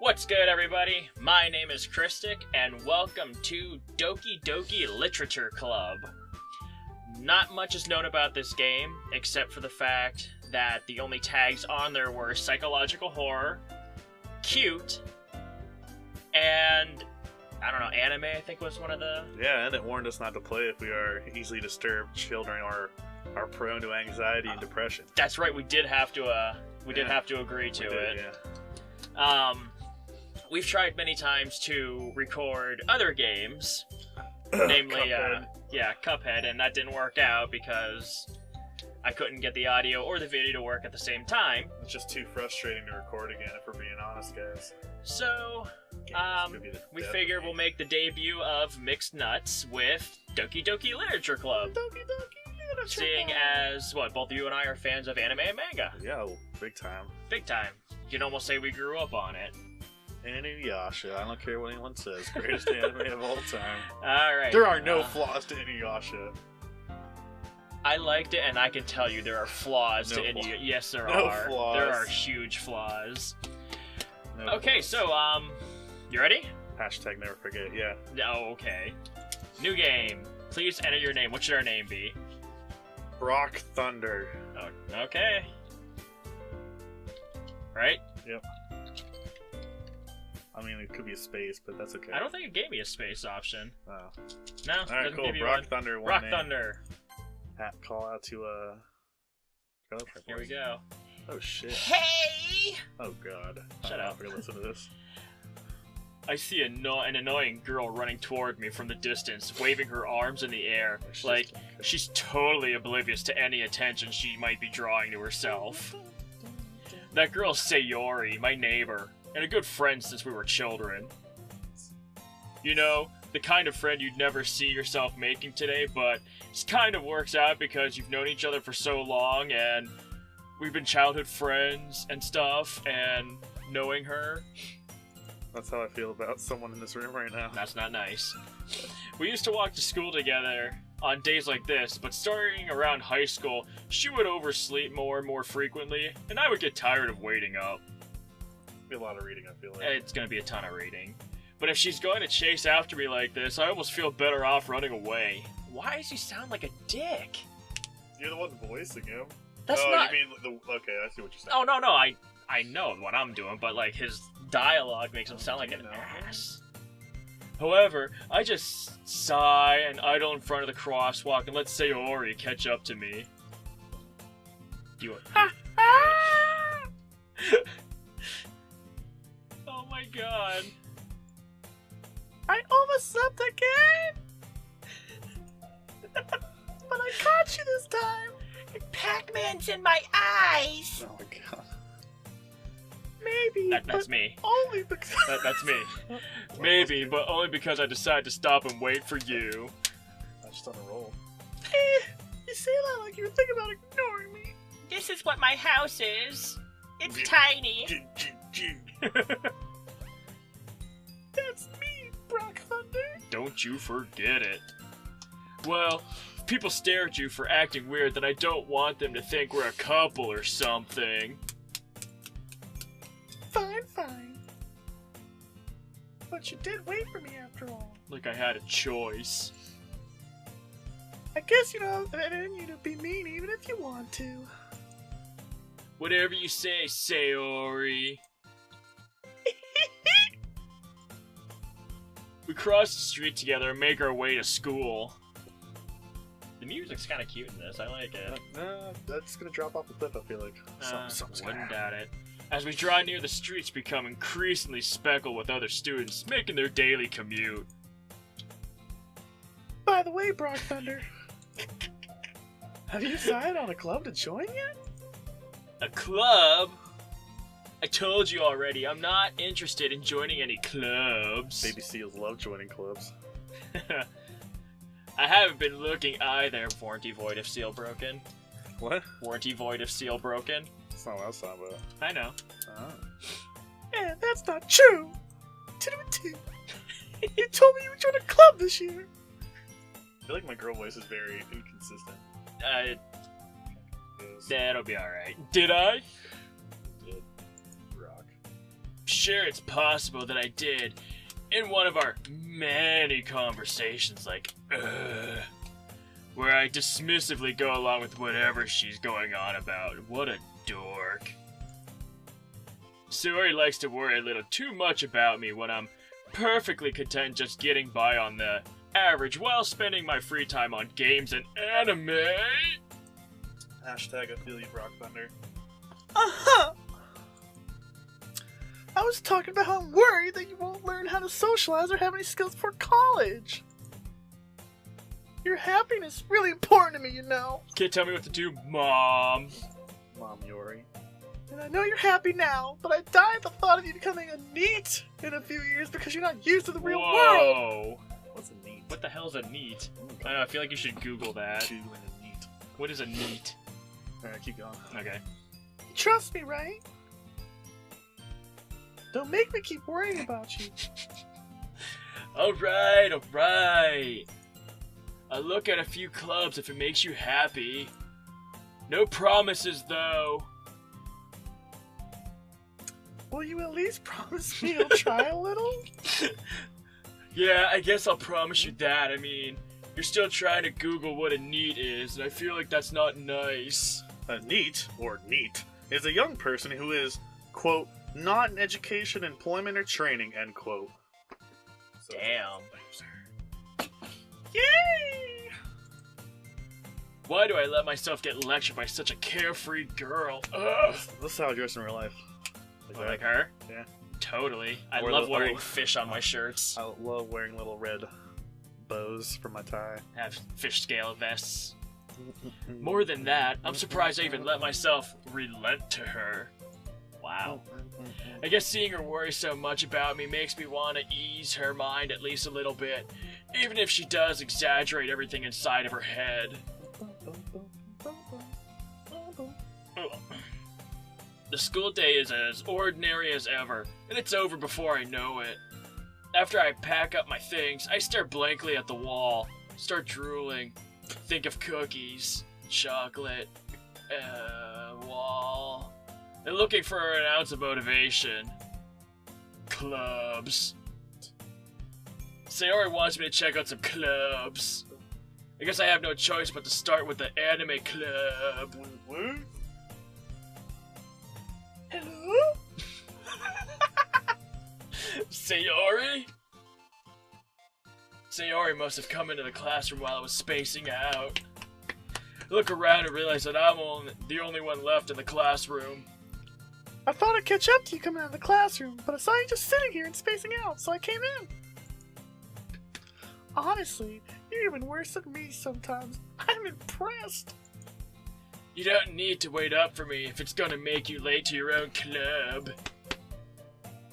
What's good, everybody? My name is Christic, and welcome to Doki Doki Literature Club. Not much is known about this game, except for the fact that the only tags on there were psychological horror, cute, and, I don't know, anime I think was one of the... Yeah, and it warned us not to play if we are easily disturbed children or are prone to anxiety and depression. That's right, we did have to, agree to it. Yeah. We've tried many times to record other games, namely, Cuphead, and that didn't work out because I couldn't get the audio or the video to work at the same time. It's just too frustrating to record again, if we're being honest, guys. So, we figured we'll make the debut of Mixed Nuts with Doki Doki Literature Club. Doki Doki Literature Seeing Club. as, both you and I are fans of anime and manga. Yeah, big time. Big time. You can almost say we grew up on it. Inuyasha, I don't care what anyone says. Greatest anime of all time. Alright. There are no flaws to Inuyasha. I liked it, and I can tell you there are flaws to Inuyasha. Yes, there are. Flaws. There are huge flaws. No Okay, flaws. so, you ready? Hashtag never forget, yeah. Oh, okay. New game. Please enter your name. What should our name be? Brock Thunder. Oh, okay. Right? Yep. I mean, it could be a space, but that's okay. I don't think it gave me a space option. Oh. No, Alright, doesn't cool. give you Brock one. Thunder. Rock name. Thunder. Call out to, Trailer Park Here we Boys. go. Oh, shit. Hey! Oh, God. Shut up. I'm gonna listen to this. I see an annoying girl running toward me from the distance, waving her arms in the air, like she's totally oblivious to any attention she might be drawing to herself. That girl's Sayori, my neighbor, and a good friend since we were children. You know, the kind of friend you'd never see yourself making today, but it kind of works out because you've known each other for so long, and we've been childhood friends and stuff, and knowing her... That's how I feel about someone in this room right now. That's not nice. We used to walk to school together on days like this, but starting around high school, she would oversleep more and more frequently, and I would get tired of waiting up. Be a lot of reading, I feel like. It's gonna be a ton of reading. But if she's going to chase after me like this, I almost feel better off running away. Why does he sound like a dick? You're the one voicing him. That's oh, not... you mean the... Okay, I see what you're saying. Oh, no, I know what I'm doing, but, like, his dialogue makes him sound like an ass. However, I just sigh and idle in front of the crosswalk and let Sayori catch up to me. Oh my god. I overslept again! But I caught you this time! Pac-Man's in my eyes! Oh my god. Maybe, That's me. only because... That's me. Maybe, but only because I decided to stop and wait for you. I'm just on a roll. You say that like you were thinking about ignoring me. This is what my house is. It's tiny. That's me, Brock Thunder. Don't you forget it. Well, if people stare at you for acting weird, then I don't want them to think we're a couple or something. Fine. But you did wait for me after all. Like I had a choice. I guess you know that in you to be mean even if you want to. Whatever you say, Sayori. We cross the street together and make our way to school. The music's kind of cute in this. I like it. That's gonna drop off the cliff, I feel like. Something's gonna Wouldn't happen. doubt it. As we draw near, the streets become increasingly speckled with other students making their daily commute. By the way, Brock Thunder, have you decided on a club to join yet? A club? I told you already, I'm not interested in joining any clubs. Baby seals love joining clubs. I haven't been looking either. Warranty void if seal broken. What? Warranty void if seal broken. That's not what I was talking about. I know. Oh. Yeah, that's not true. You told me you would join a club this year. I feel like my girl voice is very inconsistent. That'll be alright. Did I? Did rock. sure it's possible that I did in one of our many conversations, like, where I dismissively go along with whatever she's going on about. What a dork. Sayori likes to worry a little too much about me when I'm perfectly content just getting by on the average while spending my free time on games and anime. Hashtag I feel you, Brock Thunder. Uh-huh. I was talking about how I'm worried that you won't learn how to socialize or have any skills for college. Your happiness is really important to me, you know. Can't tell me what to do, Mom. Mom Yori. And I know you're happy now, but I die at the thought of you becoming a NEET in a few years because you're not used to the real world. Whoa. What's a neat? What the hell is a NEET? I don't know, I feel like you should Google that. Googling a neat. What is a NEET? Alright, keep going. Okay. You trust me, right? Don't make me keep worrying about you. Alright, alright. I'll look at a few clubs if it makes you happy. No promises, though. Will you at least promise me you'll try a little? Yeah, I guess I'll promise you that. I mean, you're still trying to Google what a NEET is, and I feel like that's not nice. A NEET, or NEET, is a young person who is, quote, not in education, employment, or training, end quote. So, Damn. Yay! Why do I let myself get lectured by such a carefree girl? Ugh. This is how I dress in real life. Oh, like her? Yeah. Totally. I Or love the- wearing oh. fish on my shirts. I love wearing little red bows for my tie. Have fish scale vests. More than that, I'm surprised I even let myself relent to her. Wow. I guess seeing her worry so much about me makes me want to ease her mind at least a little bit, even if she does exaggerate everything inside of her head. Ugh. The school day is as ordinary as ever, and it's over before I know it. After I pack up my things, I stare blankly at the wall, start drooling, think of cookies, chocolate, wall, and looking for an ounce of motivation. Clubs. Sayori wants me to check out some clubs. I guess I have no choice but to start with the anime club. What? Hello? Sayori? Sayori must have come into the classroom while I was spacing out. I look around and realize that I'm the only one left in the classroom. I thought I'd catch up to you coming out of the classroom, but I saw you just sitting here and spacing out, so I came in. Honestly, you're even worse than me sometimes. I'm impressed. You don't need to wait up for me if it's gonna make you late to your own club.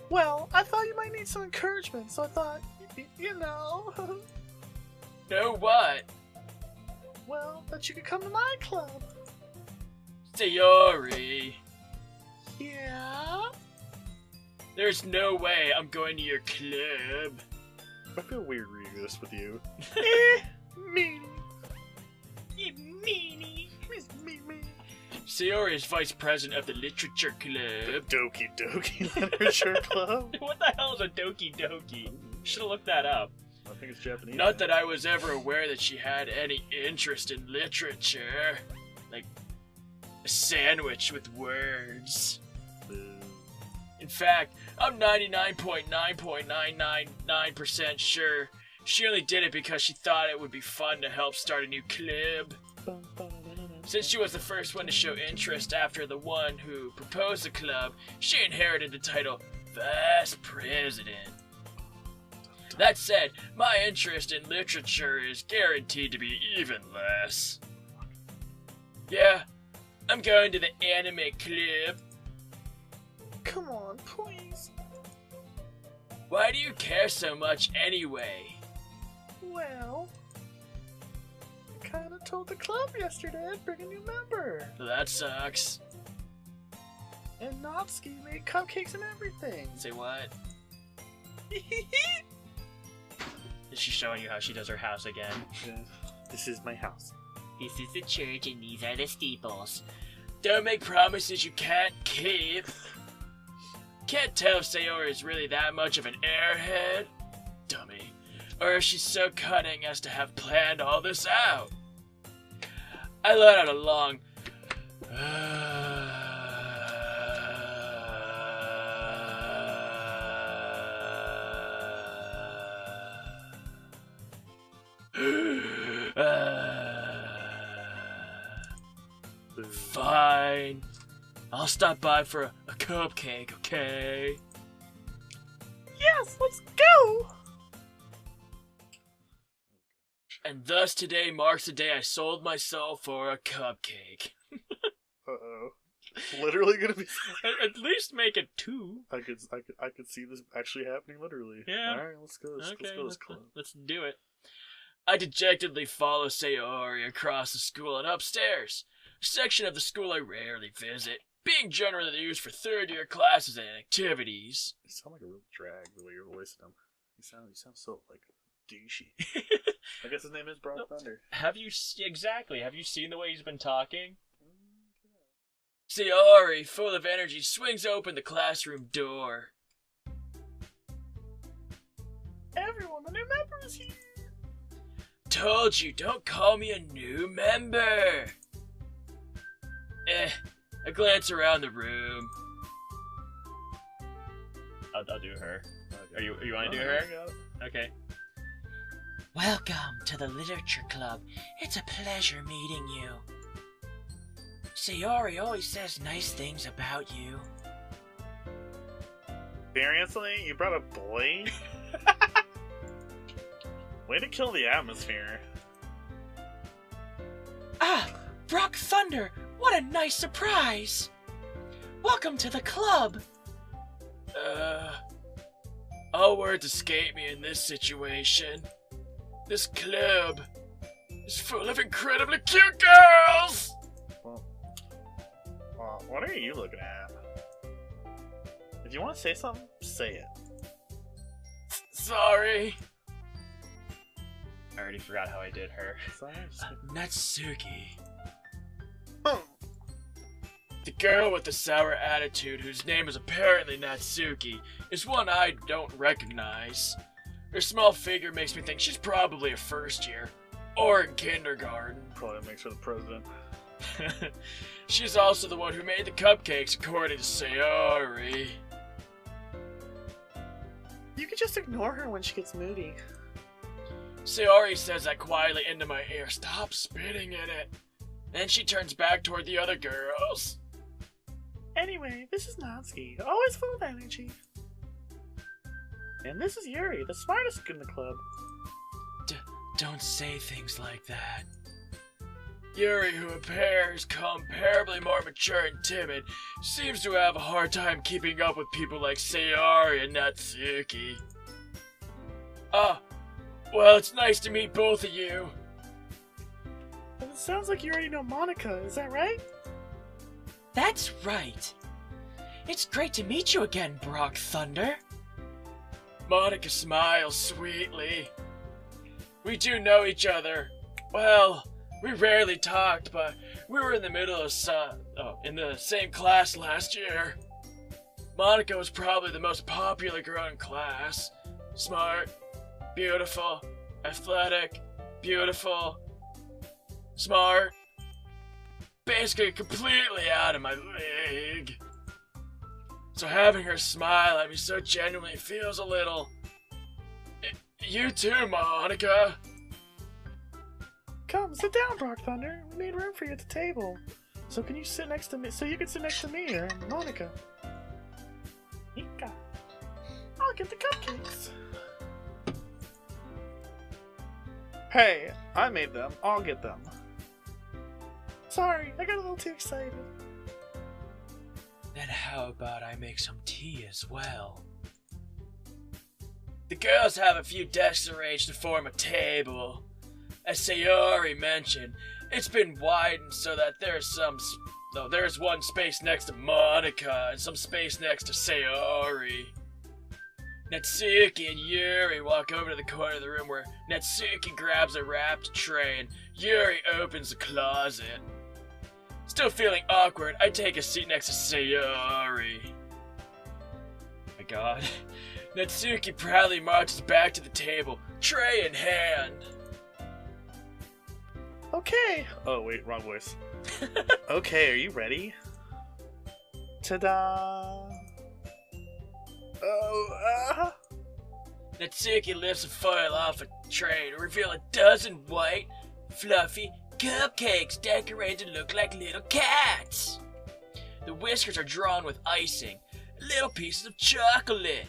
Well, I thought you might need some encouragement, so I thought, you know, Know what? well, that you could come to my club. Sayori. Yeah? There's no way I'm going to your club. I feel weird reading this with you. Meanie. You meanie. Miss Mimi. Sayori is vice president of the literature club. Doki Doki Literature Club? What the hell is a Doki Doki? Should've looked that up. I think it's Japanese. Not that I was ever aware that she had any interest in literature. Like, a sandwich with words. Boo. In fact, I'm 99.999% sure she only did it because she thought it would be fun to help start a new club. Since she was the first one to show interest after the one who proposed the club, she inherited the title Vice President. That said, my interest in literature is guaranteed to be even less. Yeah, I'm going to the anime club. Come on, please. Why do you care so much anyway? Well, I kinda told the club yesterday I'd bring a new member. That sucks. And Natsuki made cupcakes and everything. Say what? Is she showing you how she does her house again? Yeah. This is my house. This is the church and these are the steeples. Don't make promises you can't keep. Can't tell if Sayori is really that much of an airhead, dummy, or if she's so cunning as to have planned all this out. I let out a long Fine. I'll stop by for a cupcake, okay? Yes, let's go! And thus today marks the day I sold my soul for a cupcake. Uh-oh. It's literally gonna be... At least make it 2. I could see this actually happening literally. Yeah. Alright, let's go. Let's go to this club. Let's do it. I dejectedly follow Sayori across the school and upstairs, a section of the school I rarely visit, being generally used for third-year classes and activities. You sound like a real drag the way you're voicing him. You sound so, like, douchey. I guess his name is Brock Thunder. Have you seen the way he's been talking? Sayori, full of energy, swings open the classroom door. Everyone, the new member is here! Told you, don't call me a new member! I glance around the room. I'll do her. Okay. You want to do her? Okay. Welcome to the Literature Club. It's a pleasure meeting you. Sayori always says nice things about you. Seriously? You brought a boy? Way to kill the atmosphere. Ah, Brock Thunder! What a nice surprise! Welcome to the club! All words escape me in this situation. This club is full of incredibly cute girls! Well, what are you looking at? If you want to say something, say it. Sorry. I already forgot how I did her. Sorry. Natsuki. The girl with the sour attitude, whose name is apparently Natsuki, is one I don't recognize. Her small figure makes me think she's probably a first year, or in kindergarten. Probably makes her the president. She's also the one who made the cupcakes, according to Sayori. You could just ignore her when she gets moody. Sayori says that quietly into my ear. Stop spitting in it. Then she turns back toward the other girls. Anyway, this is Natsuki, always full of energy. And this is Yuri, the smartest in the club. Don't say things like that. Yuri, who appears comparably more mature and timid, seems to have a hard time keeping up with people like Sayori and Natsuki. Well, it's nice to meet both of you. And it sounds like you already know Monica, is that right? That's right. It's great to meet you again, Brock Thunder. Monica smiles sweetly. We do know each other. Well, we rarely talked, but we were in the middle of in the same class last year. Monica was probably the most popular girl in class. Smart, beautiful, athletic, beautiful, smart. Basically completely out of my league. So having her smile at me so genuinely feels a little... You too, Monica. Come, sit down, Brock Thunder. We made room for you at the table. So can you sit next to me? So you can sit next to me or Monica. Ika. I'll get the cupcakes. Hey, I made them. I'll get them. Sorry, I got a little too excited. Then how about I make some tea as well? The girls have a few desks arranged to form a table. As Sayori mentioned, it's been widened so that there's one space next to Monica and some space next to Sayori. Natsuki and Yuri walk over to the corner of the room where Natsuki grabs a wrapped tray and Yuri opens the closet. Still feeling awkward, I take a seat next to Sayori. god. Natsuki proudly marches back to the table, tray in hand. Okay. Oh, wait, wrong voice. Okay, are you ready? Ta-da! Oh, Natsuki lifts a foil off a tray to reveal a dozen white, fluffy cupcakes decorated to look like little cats. The whiskers are drawn with icing, little pieces of chocolate.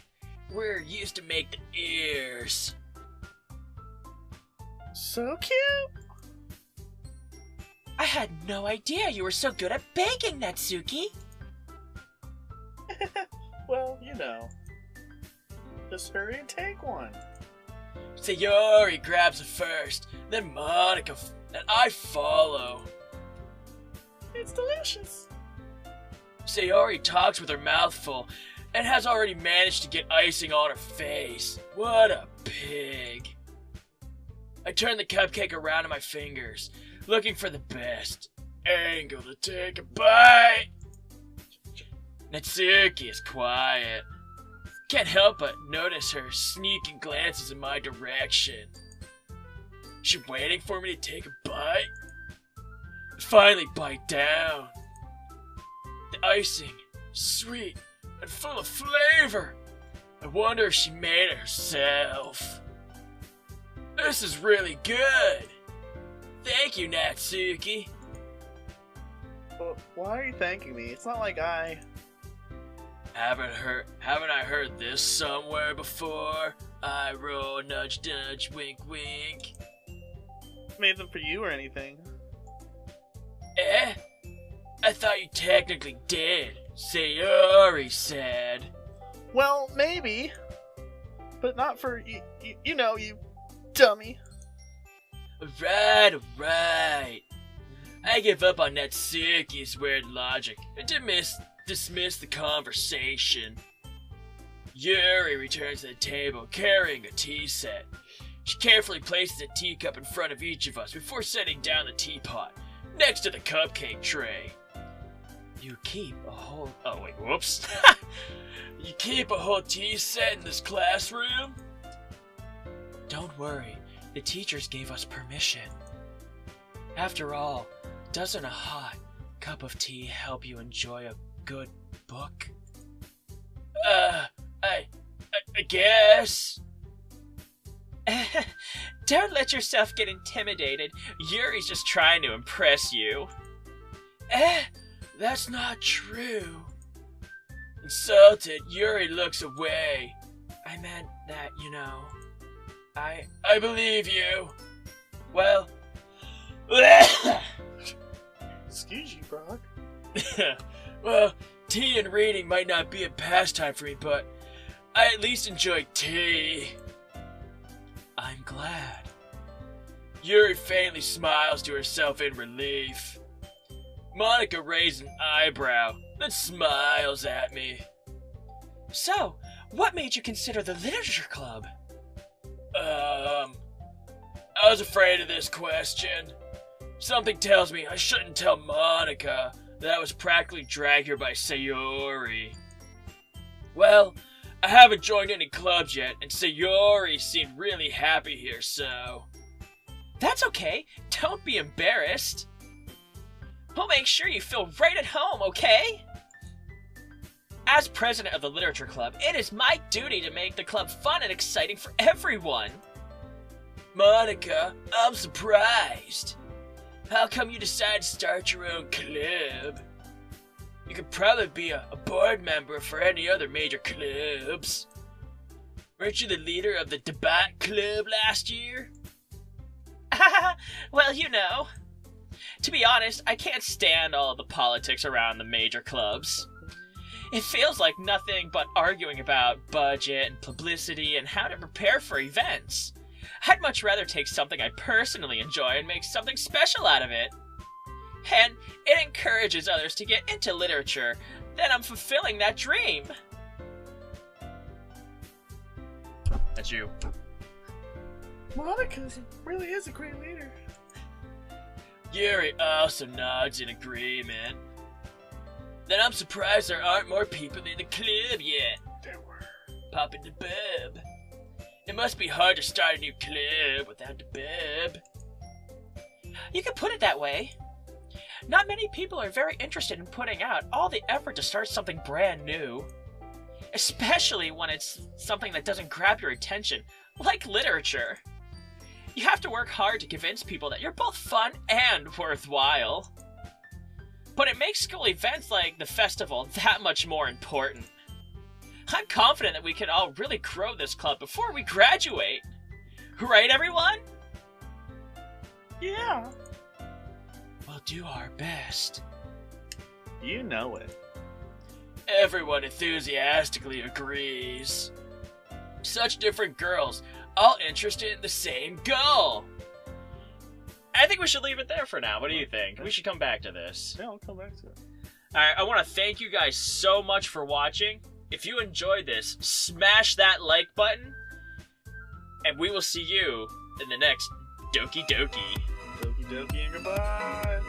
We're used to make the ears. So cute! I had no idea you were so good at baking, Natsuki. Well, you know. Just hurry and take one. Sayori grabs it first, then Monica, and I follow. It's delicious. Sayori talks with her mouth full and has already managed to get icing on her face. What a pig. I turn the cupcake around in my fingers, looking for the best angle to take a bite. Natsuki is quiet. Can't help but notice her sneaking glances in my direction. She waiting for me to take a bite? I finally bite down. The icing, sweet and full of flavor. I wonder if she made it herself. This is really good. Thank you, Natsuki. But why are you thanking me? It's not like I... Haven't I heard this somewhere before? I roll, nudge, nudge, wink, wink. made them for you or anything. Eh? I thought you technically did. Sayori said. Well, maybe. But not for, you know, you dummy. Right. I give up on Natsuki's weird logic and dismiss the conversation. Yuri returns to the table carrying a tea set. She carefully places a teacup in front of each of us before setting down the teapot next to the cupcake tray. You keep a whole... Oh, wait, whoops. You keep a whole tea set in this classroom? Don't worry, the teachers gave us permission. After all, doesn't a hot cup of tea help you enjoy a good book? I guess. Don't let yourself get intimidated. Yuri's just trying to impress you. That's not true. Insulted, Yuri looks away. I meant that, you know. I believe you. Well... Excuse you, Brock. Well, tea and reading might not be a pastime for me, but I at least enjoy tea. I'm glad. Yuri faintly smiles to herself in relief. Monica raises an eyebrow, then smiles at me. So, what made you consider the literature club? I was afraid of this question. Something tells me I shouldn't tell Monica that I was practically dragged here by Sayori. Well, I haven't joined any clubs yet, and Sayori seemed really happy here, so... That's okay. Don't be embarrassed. We'll make sure you feel right at home, okay? As president of the literature club, it is my duty to make the club fun and exciting for everyone. Monica, I'm surprised. How come you decided to start your own club? You could probably be a board member for any other major clubs. Weren't you the leader of the debate club last year? Well, you know. To be honest, I can't stand all of the politics around the major clubs. It feels like nothing but arguing about budget and publicity and how to prepare for events. I'd much rather take something I personally enjoy and make something special out of it. And it encourages others to get into literature. Then I'm fulfilling that dream. That's you. Monica really is a great leader. Yuri also nods in agreement. Then I'm surprised there aren't more people in the club yet. There were. popping the bib. It must be hard to start a new club without the bib. You could put it that way. Not many people are very interested in putting out all the effort to start something brand new. Especially when it's something that doesn't grab your attention, like literature. You have to work hard to convince people that you're both fun and worthwhile. But it makes school events like the festival that much more important. I'm confident that we can all really grow this club before we graduate. Right, everyone? Yeah. We'll do our best. You know it. Everyone enthusiastically agrees. Such different girls, all interested in the same goal. I think we should leave it there for now. What do you think? We should come back to this. Yeah, I'll come back to it. Alright, I want to thank you guys so much for watching. If you enjoyed this, smash that like button. And we will see you in the next Doki Doki. Doki Doki and goodbye.